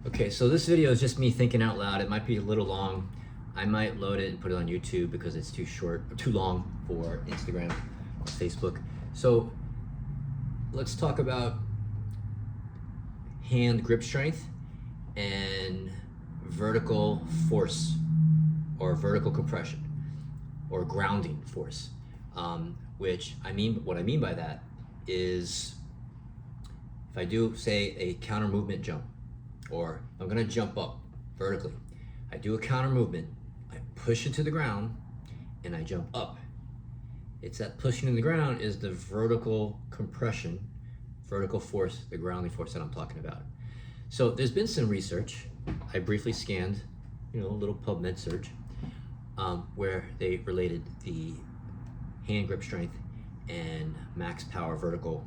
Okay, so this video is just me thinking out loud. It might be a little long. I might load it and put it on YouTube because it's too short, or too long for Instagram or Facebook. So let's talk about hand grip strength and vertical force or vertical compression or grounding force. What I mean by that is if I do, say, a counter movement jump, or I'm gonna jump up vertically. I do a counter movement, I push it to the ground, and I jump up. It's that pushing in the ground is the vertical compression, vertical force, the grounding force that I'm talking about. So there's been some research. I briefly scanned, a little PubMed search, where they related the hand grip strength and max power vertical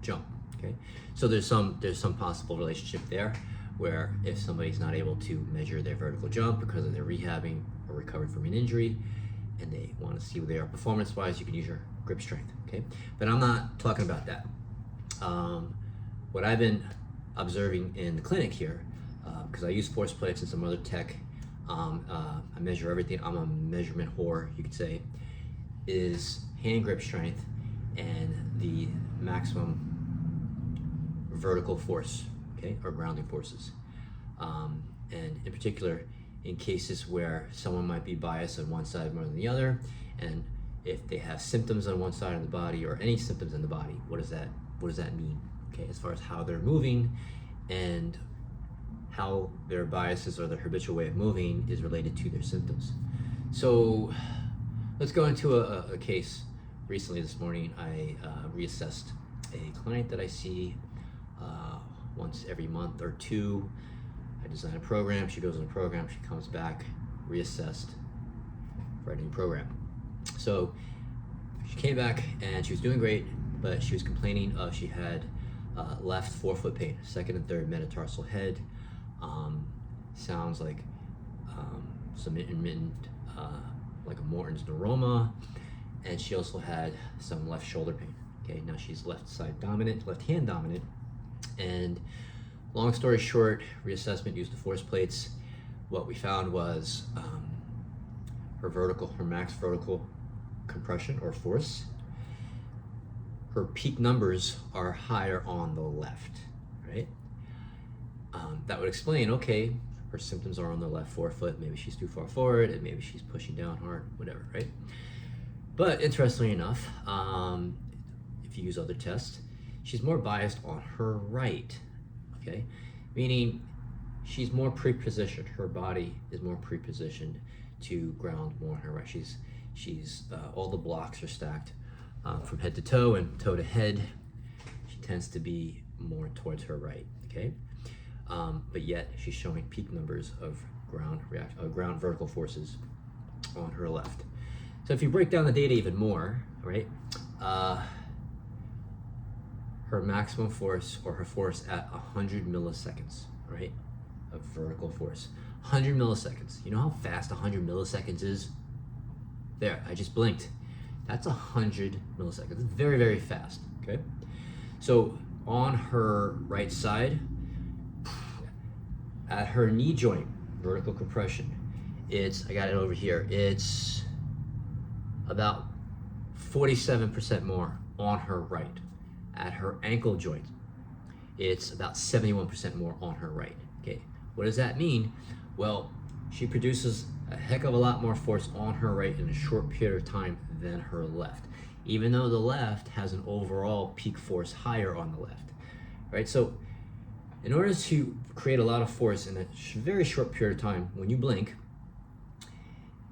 jump. Okay, so there's some possible relationship there, where if somebody's not able to measure their vertical jump because of their rehabbing or recovered from an injury, and they want to see where they are performance-wise, you can use your grip strength. Okay, but I'm not talking about that. What I've been observing in the clinic here, because I use force plates and some other tech, I measure everything. I'm a measurement whore, you could say, is hand grip strength and the maximum vertical force, okay, or grounding forces. And in particular, in cases where someone might be biased on one side more than the other, and if they have symptoms on one side of the body or any symptoms in the body, what does that mean? Okay, as far as how they're moving and how their biases or their habitual way of moving is related to their symptoms. So let's go into a case. Recently this morning, I reassessed a client that I see once every month or two. I design a program, she goes in a program, she comes back, reassessed, writing a program. So she came back and she was doing great, but she was complaining of she had left forefoot pain, second and third metatarsal head. Sounds like some intermittent, like a Morton's neuroma, and she also had some left shoulder pain. Okay, now she's left hand dominant, and long story short, reassessment used the force plates. What we found was her max vertical compression or force, her peak numbers are higher on the left, right? That would explain, okay, her symptoms are on the left forefoot, maybe she's too far forward, and maybe she's pushing down hard, whatever, right? But interestingly enough, if you use other tests, she's more biased on her right, okay? Meaning she's more pre-positioned. Her body is more pre-positioned to ground more on her right. She's all the blocks are stacked from head to toe and toe to head. She tends to be more towards her right, okay? But yet she's showing peak numbers of ground vertical forces on her left. So if you break down the data even more, right? Her maximum force, or her force at 100 milliseconds, right, of vertical force. 100 milliseconds. You know how fast 100 milliseconds is? There, I just blinked. That's 100 milliseconds. It's very, very fast, okay? So on her right side, at her knee joint, vertical compression, I got it over here, it's about 47% more on her right. At her ankle joint, it's about 71% more on her right. Okay, what does that mean? Well, she produces a heck of a lot more force on her right in a short period of time than her left, even though the left has an overall peak force higher on the left, right? So in order to create a lot of force in a very short period of time, when you blink,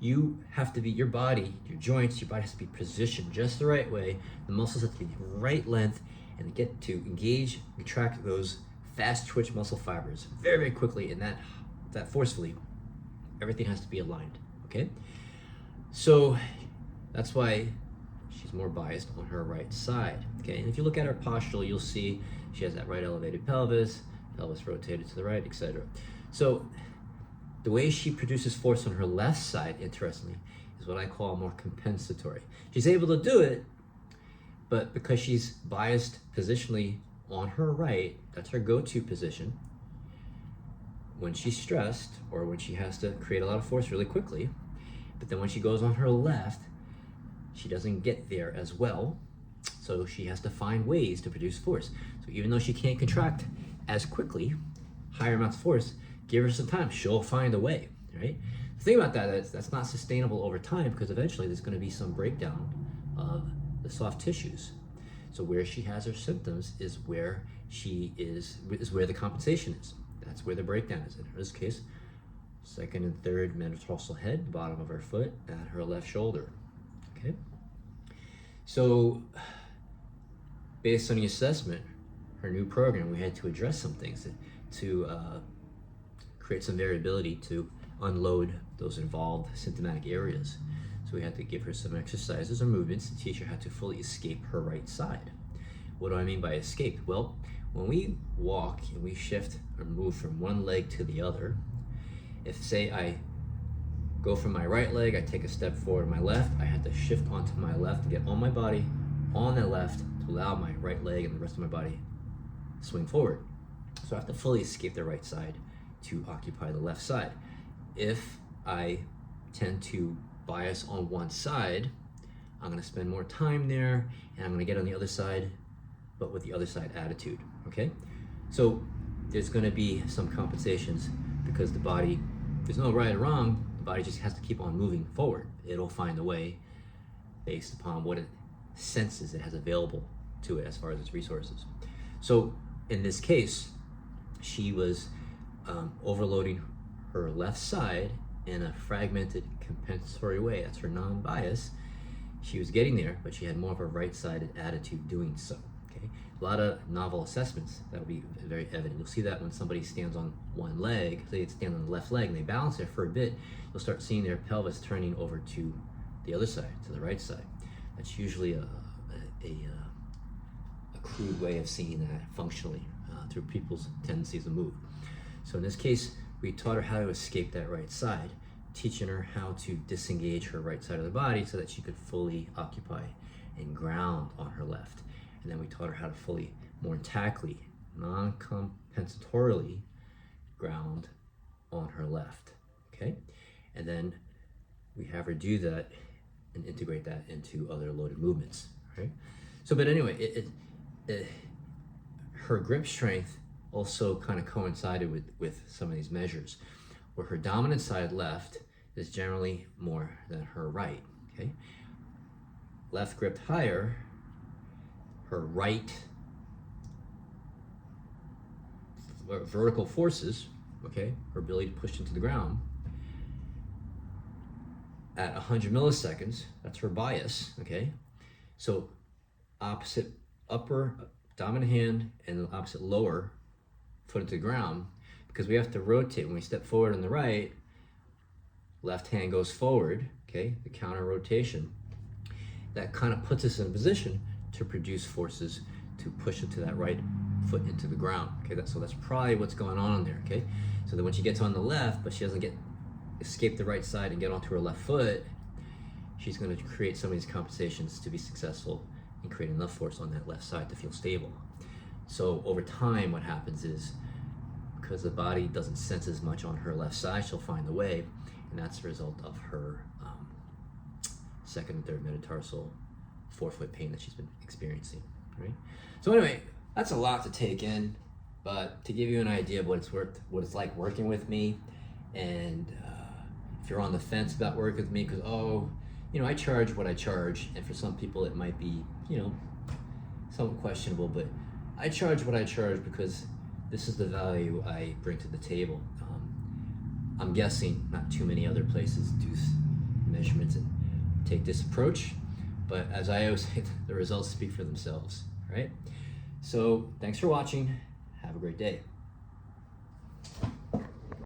you have to be, your body, your joints, your body has to be positioned just the right way. The muscles have to be the right length and get to engage, contract those fast twitch muscle fibers very, very quickly, and that forcefully. Everything has to be aligned, okay? So that's why she's more biased on her right side, okay? And if you look at her postural, you'll see she has that right elevated pelvis rotated to the right, etc. So the way she produces force on her left side, interestingly, is what I call more compensatory. She's able to do it, but because she's biased positionally on her right, that's her go-to position, when she's stressed or when she has to create a lot of force really quickly, but then when she goes on her left, she doesn't get there as well. So she has to find ways to produce force. So even though she can't contract as quickly, higher amounts of force, give her some time, she'll find a way, right? The thing about that is that's not sustainable over time, because eventually there's going to be some breakdown of the soft tissues. So where she has her symptoms is where where the compensation is. That's where the breakdown is. In this case, second and third metatarsal head, bottom of her foot, and her left shoulder. Okay. So based on the assessment, her new program, we had to address some things to create some variability to unload those involved symptomatic areas. So we had to give her some exercises or movements to teach her how to fully escape her right side. What do I mean by escape? Well, when we walk and we shift or move from one leg to the other, if say I go from my right leg, I take a step forward to my left, I had to shift onto my left and get all my body on the left to allow my right leg and the rest of my body to swing forward. So I have to fully escape the right side to occupy the left side. If I tend to bias on one side, I'm going to spend more time there and I'm going to get on the other side, but with the other side attitude, okay? So there's going to be some compensations because the body, there's no right or wrong, the body just has to keep on moving forward. It'll find a way based upon what it senses it has available to it as far as its resources. So in this case, she was overloading her left side in a fragmented compensatory way. That's her non-bias. She was getting there, but she had more of a right-sided attitude doing so. Okay, a lot of novel assessments that will be very evident. You'll see that when somebody stands on one leg, say they stand on the left leg and they balance there for a bit, you'll start seeing their pelvis turning over to the other side, to the right side. That's usually a crude way of seeing that functionally through people's tendencies to move. So in this case, we taught her how to escape that right side, teaching her how to disengage her right side of the body so that she could fully occupy and ground on her left. And then we taught her how to fully, more intactly, non-compensatorily ground on her left, okay? And then we have her do that and integrate that into other loaded movements, right? So, but anyway, her grip strength also kind of coincided with some of these measures, where her dominant side left is generally more than her right, okay? Left gripped higher, her right vertical forces, okay, her ability to push into the ground, at 100 milliseconds, that's her bias, okay? So opposite upper dominant hand and the opposite lower foot into the ground, because we have to rotate. When we step forward on the right, left hand goes forward, okay, the counter rotation. That kind of puts us in a position to produce forces to push into that right foot into the ground, okay? So that's probably what's going on there, okay? So that when she gets on the left, but she doesn't escape the right side and get onto her left foot, she's going to create some of these compensations to be successful and create enough force on that left side to feel stable. So over time, what happens is, because the body doesn't sense as much on her left side, she'll find a way, and that's the result of her second and third metatarsal forefoot pain that she's been experiencing, right? So anyway, that's a lot to take in, but to give you an idea of what it's like working with me, and if you're on the fence about working with me, because I charge what I charge, and for some people it might be, somewhat questionable, but I charge what I charge because this is the value I bring to the table. I'm guessing not too many other places do measurements and take this approach, but as I always say, the results speak for themselves, right? So thanks for watching. Have a great day.